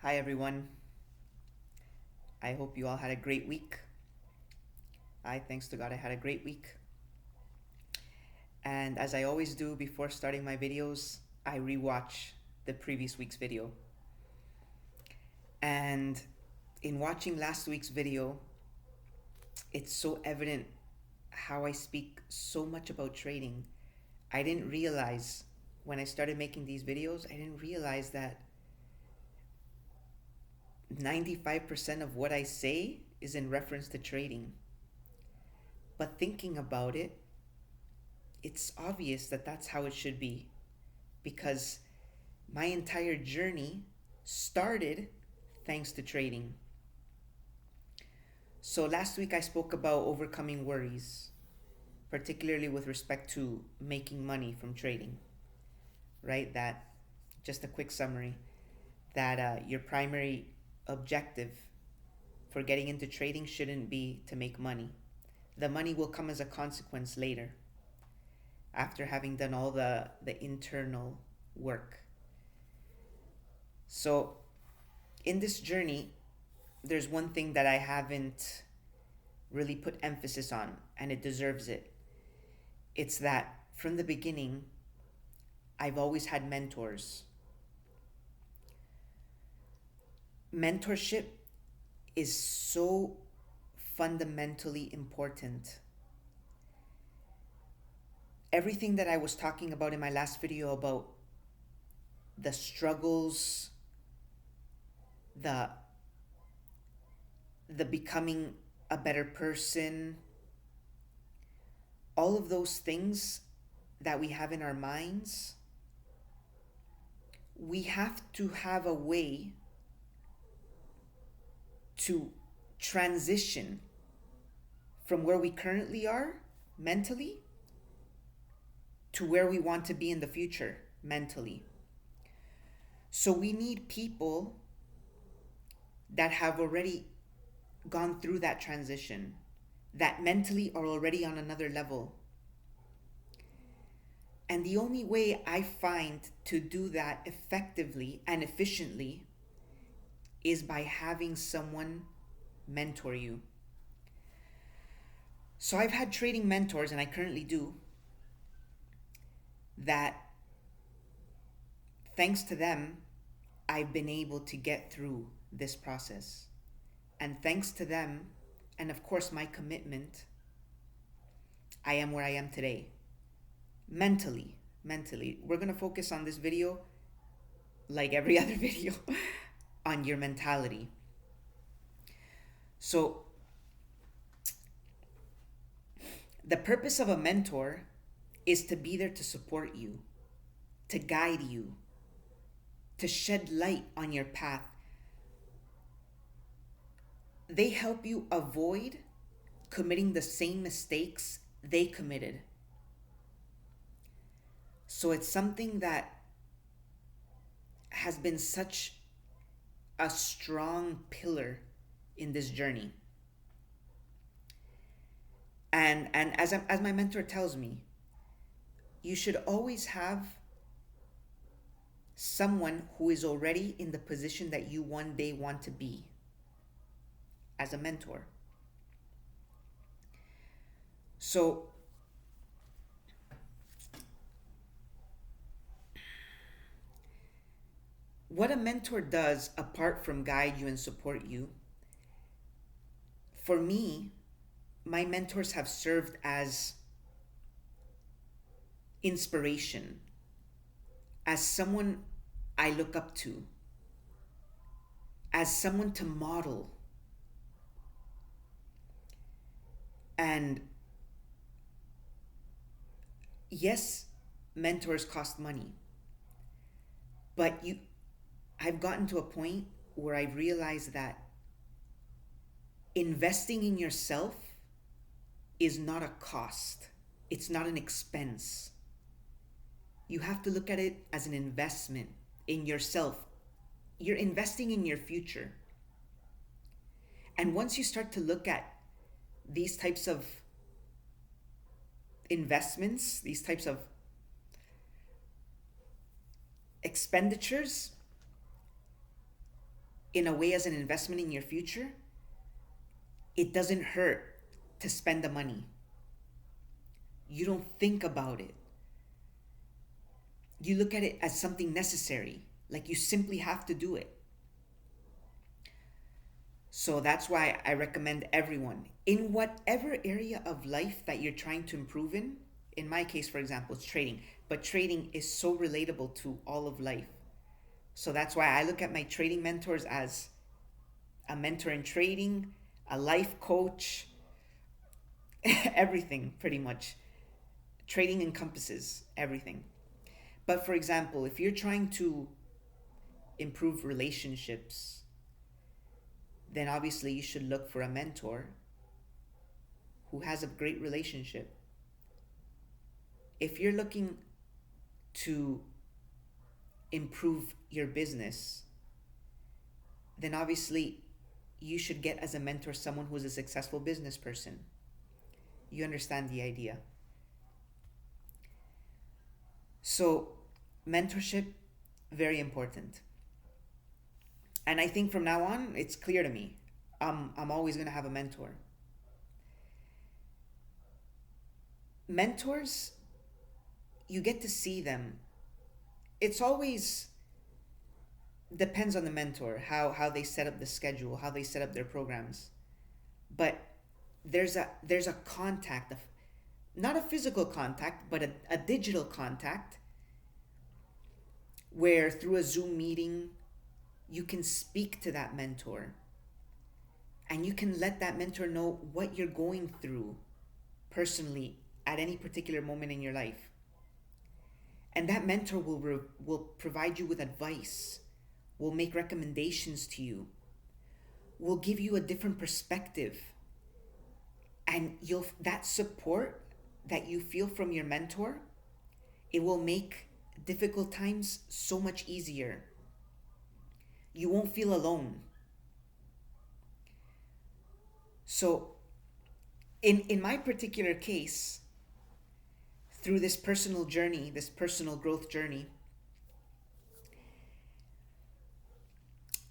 Hi, everyone. I hope you all had a great week. Thanks to God, I had a great week. And as I always do before starting my videos, I rewatch the previous week's video. And in watching last week's video, it's so evident how I speak so much about trading. I didn't realize when I started making these videos, I didn't realize that 95% of what I say is in reference to trading. But thinking about it, it's obvious that that's how it should be because my entire journey started thanks to trading. So last week I spoke about overcoming worries, particularly with respect to making money from trading, right? That, just a quick summary, that your primary objective for getting into trading shouldn't be to make money. The money will come as a consequence later after having done all the internal work. So, in this journey, there's one thing that I haven't really put emphasis on, and it deserves it. It's that from the beginning, I've always had mentors. Mentorship is so fundamentally important. Everything that I was talking about in my last video about the struggles, the the becoming a better person, all of those things that we have in our minds, we have to have a way to transition from where we currently are mentally to where we want to be in the future mentally. So we need people that have already gone through that transition, that mentally are already on another level. And the only way I find to do that effectively and efficiently is by having someone mentor you. So I've had trading mentors, and I currently do, that thanks to them, I've been able to get through this process. And thanks to them, and of course my commitment, I am where I am today. Mentally. Mentally. We're going to focus on this video, like every other video, on your mentality. So, the purpose of a mentor is to be there to support you, to guide you, to shed light on your path. They help you avoid committing the same mistakes they committed. So it's something that has been such a strong pillar in this journey. And as my mentor tells me, you should always have someone who is already in the position that you one day want to be as a mentor. So what a mentor does, apart from guide you and support you, for me, my mentors have served as inspiration, as someone I look up to, as someone to model. And yes, mentors cost money, but I've gotten to a point where I realize that investing in yourself is not a cost. It's not an expense. You have to look at it as an investment in yourself. You're investing in your future. And once you start to look at these types of investments, these types of expenditures, in a way as an investment in your future, it doesn't hurt to spend the money. You don't think about it. You look at it as something necessary, like you simply have to do it. So that's why I recommend everyone, in whatever area of life that you're trying to improve in my case, for example, it's trading, but trading is so relatable to all of life. So that's why I look at my trading mentors as a mentor in trading, a life coach, everything pretty much. Trading encompasses everything. But for example, if you're trying to improve relationships, then obviously you should look for a mentor who has a great relationship. If you're looking to improve your business, then obviously you should get as a mentor someone who's a successful business person. You understand the idea. So, mentorship, very important. And I think from now on, it's clear to me. I'm always going to have a mentor. Mentors, you get to see them. It's always depends on the mentor, how they set up the schedule, how they set up their programs. But there's a contact, of not a physical contact, but a digital contact where through a Zoom meeting you can speak to that mentor and you can let that mentor know what you're going through personally at any particular moment in your life. And that mentor will provide you with advice, will make recommendations to you, will give you a different perspective. And that support that you feel from your mentor, it will make difficult times so much easier. You won't feel alone. So in my particular case, through this personal journey, this personal growth journey,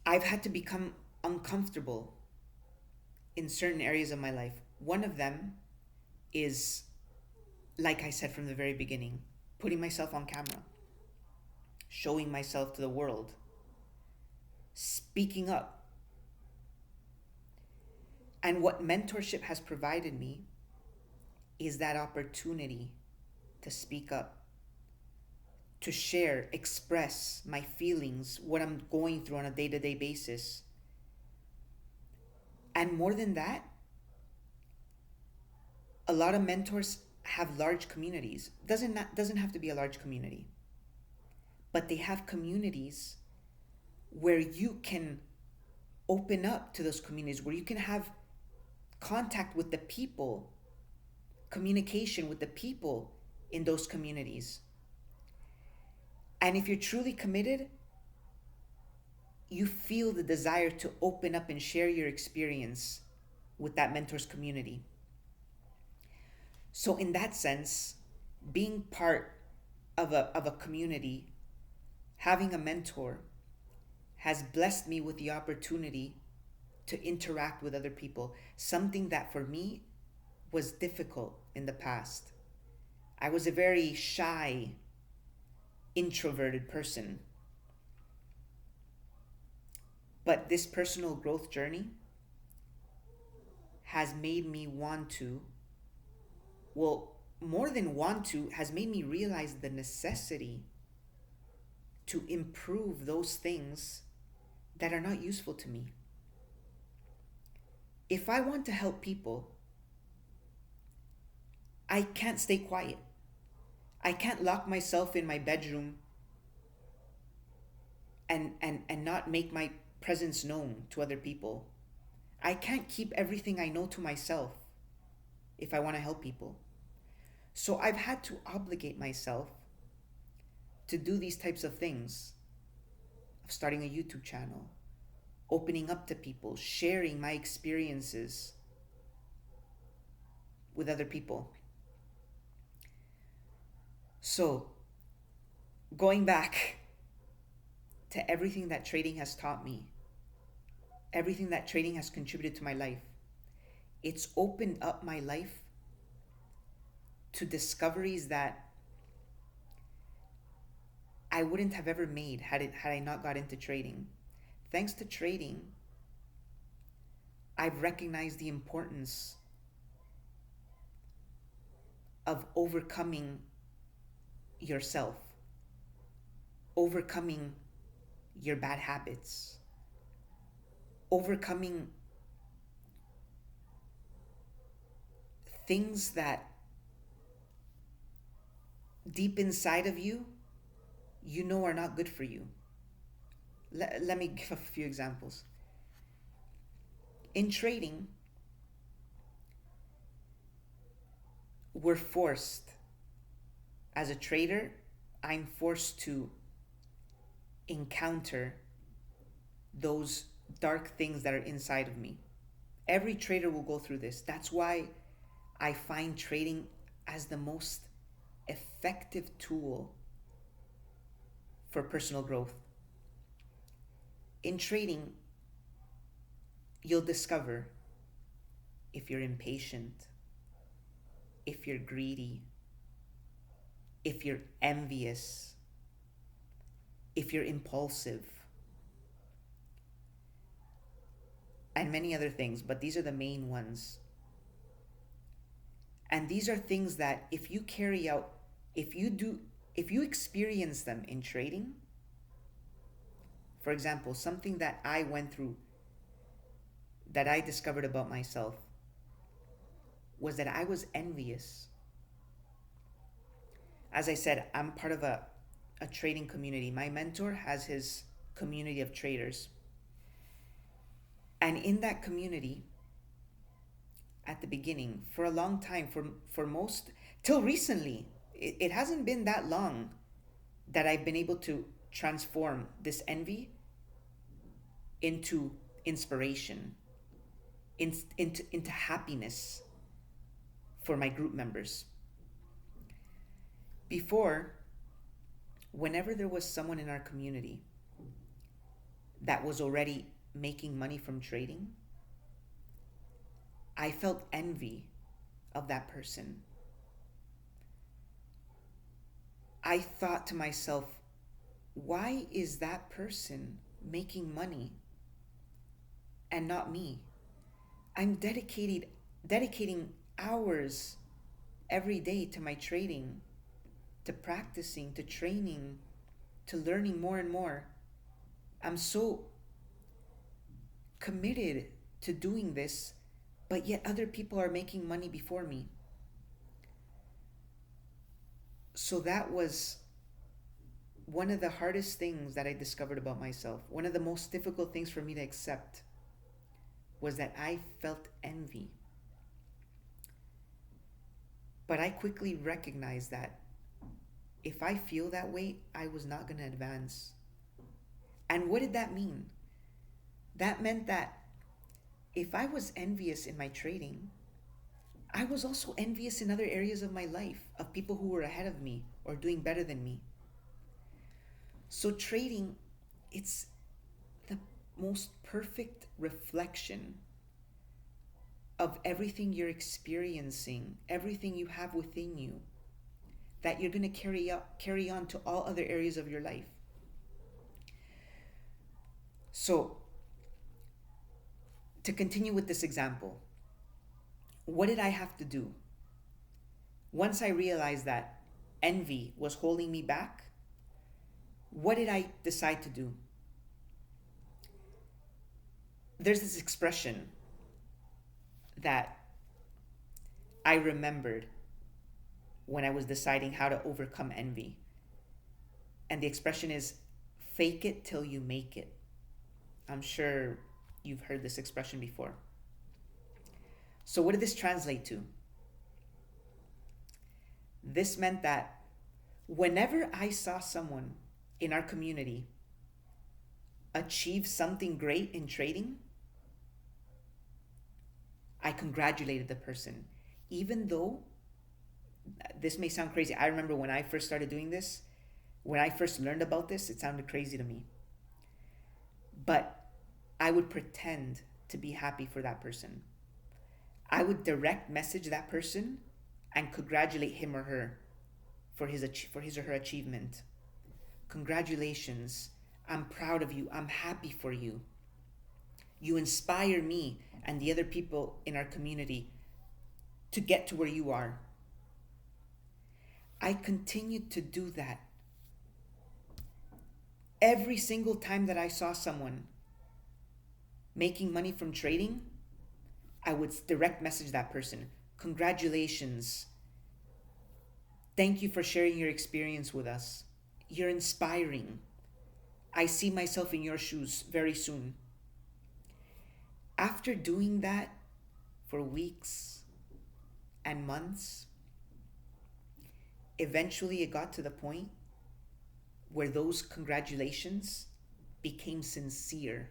I've had to become uncomfortable in certain areas of my life. One of them is, like I said from the very beginning, putting myself on camera, showing myself to the world, speaking up. And what mentorship has provided me is that opportunity to speak up, to share, express my feelings, what I'm going through on a day-to-day basis. And more than that, a lot of mentors have large communities. Doesn't have to be a large community, but they have communities where you can open up to those communities, where you can have contact with the people, communication with the people in those communities. And if you're truly committed, you feel the desire to open up and share your experience with that mentor's community. So in that sense, being part of a community, having a mentor, has blessed me with the opportunity to interact with other people, something that for me was difficult in the past. I was a very shy, introverted person. But this personal growth journey has made me want to, well, more than want to, has made me realize the necessity to improve those things that are not useful to me. If I want to help people, I can't stay quiet. I can't lock myself in my bedroom and not make my presence known to other people. I can't keep everything I know to myself if I want to help people. So I've had to obligate myself to do these types of things, of starting a YouTube channel, opening up to people, sharing my experiences with other people. So, going back to everything that trading has taught me, everything that trading has contributed to my life. It's opened up my life to discoveries that I wouldn't have ever made had I not got into trading. Thanks to trading, I've recognized the importance of overcoming yourself, overcoming your bad habits, overcoming things that deep inside of you, you know are not good for you. Let me give a few examples. In trading, we're forced, as a trader, I'm forced to encounter those dark things that are inside of me. Every trader will go through this. That's why I find trading as the most effective tool for personal growth. In trading, you'll discover if you're impatient, if you're greedy, if you're envious, if you're impulsive, and many other things, but these are the main ones. And these are things that if you carry out, if you experience them in trading, for example, something that I went through that I discovered about myself was that I was envious. As I said, I'm part of a trading community. My mentor has his community of traders. And in that community, at the beginning, for a long time, for most, till recently, it hasn't been that long that I've been able to transform this envy into inspiration, into happiness for my group members. Before, whenever there was someone in our community that was already making money from trading, I felt envy of that person. I thought to myself, why is that person making money and not me? I'm dedicating hours every day to my trading, to practicing, to training, to learning more and more. I'm so committed to doing this, but yet other people are making money before me. So that was one of the hardest things that I discovered about myself. One of the most difficult things for me to accept was that I felt envy. But I quickly recognized that if I feel that way, I was not going to advance. And what did that mean? That meant that if I was envious in my trading, I was also envious in other areas of my life, of people who were ahead of me or doing better than me. So trading, it's the most perfect reflection of everything you're experiencing, everything you have within you, that you're going to carry on to all other areas of your life. So, to continue with this example, what did I have to do? Once I realized that envy was holding me back, what did I decide to do? There's this expression that I remembered when I was deciding how to overcome envy. And the expression is, fake it till you make it. I'm sure you've heard this expression before. So what did this translate to? This meant that whenever I saw someone in our community achieve something great in trading, I congratulated the person. Even though this may sound crazy. I remember when I first started doing this, when I first learned about this, it sounded crazy to me. But I would pretend to be happy for that person. I would direct message that person and congratulate him or her for his or her achievement. Congratulations. I'm proud of you. I'm happy for you. You inspire me and the other people in our community to get to where you are. I continued to do that. Every single time that I saw someone making money from trading, I would direct message that person. Congratulations. Thank you for sharing your experience with us. You're inspiring. I see myself in your shoes very soon. After doing that for weeks and months, eventually it got to the point where those congratulations became sincere.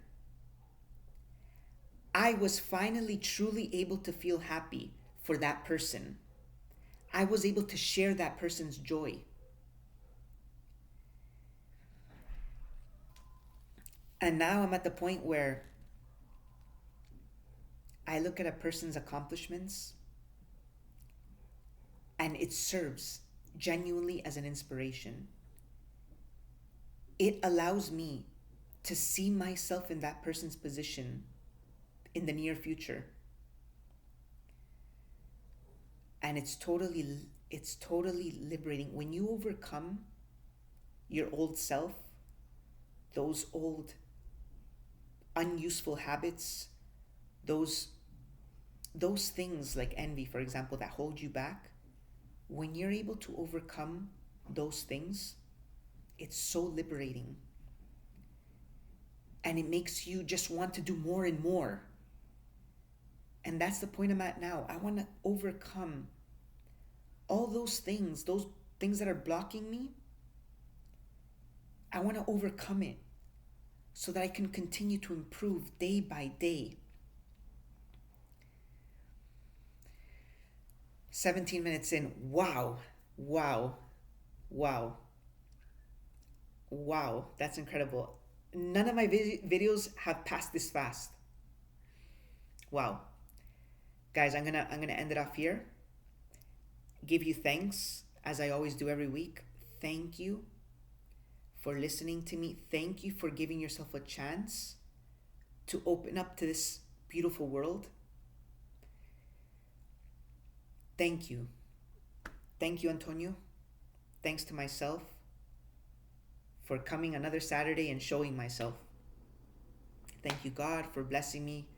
I was finally truly able to feel happy for that person. I was able to share that person's joy. And now I'm at the point where I look at a person's accomplishments and it serves genuinely as an inspiration. It allows me to see myself in that person's position in the near future. And it's totally liberating. When you overcome your old self, those old unuseful habits, those things like envy, for example, that hold you back, when you're able to overcome those things, it's so liberating. And it makes you just want to do more and more. And that's the point I'm at now. I want to overcome all those things that are blocking me. I want to overcome it so that I can continue to improve day by day. 17 minutes in. Wow. That's incredible. None of my videos have passed this fast. Wow. Guys, I'm gonna end it off here. Give you thanks, as I always do every week. Thank you for listening to me. Thank you for giving yourself a chance to open up to this beautiful world. Thank you. Thank you, Antonio. Thanks to myself for coming another Saturday and showing myself. Thank you, God, for blessing me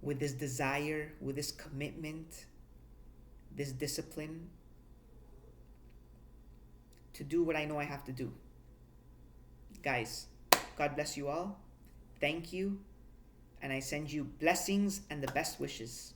with this desire, with this commitment, this discipline to do what I know I have to do. Guys, God bless you all. Thank you. And I send you blessings and the best wishes.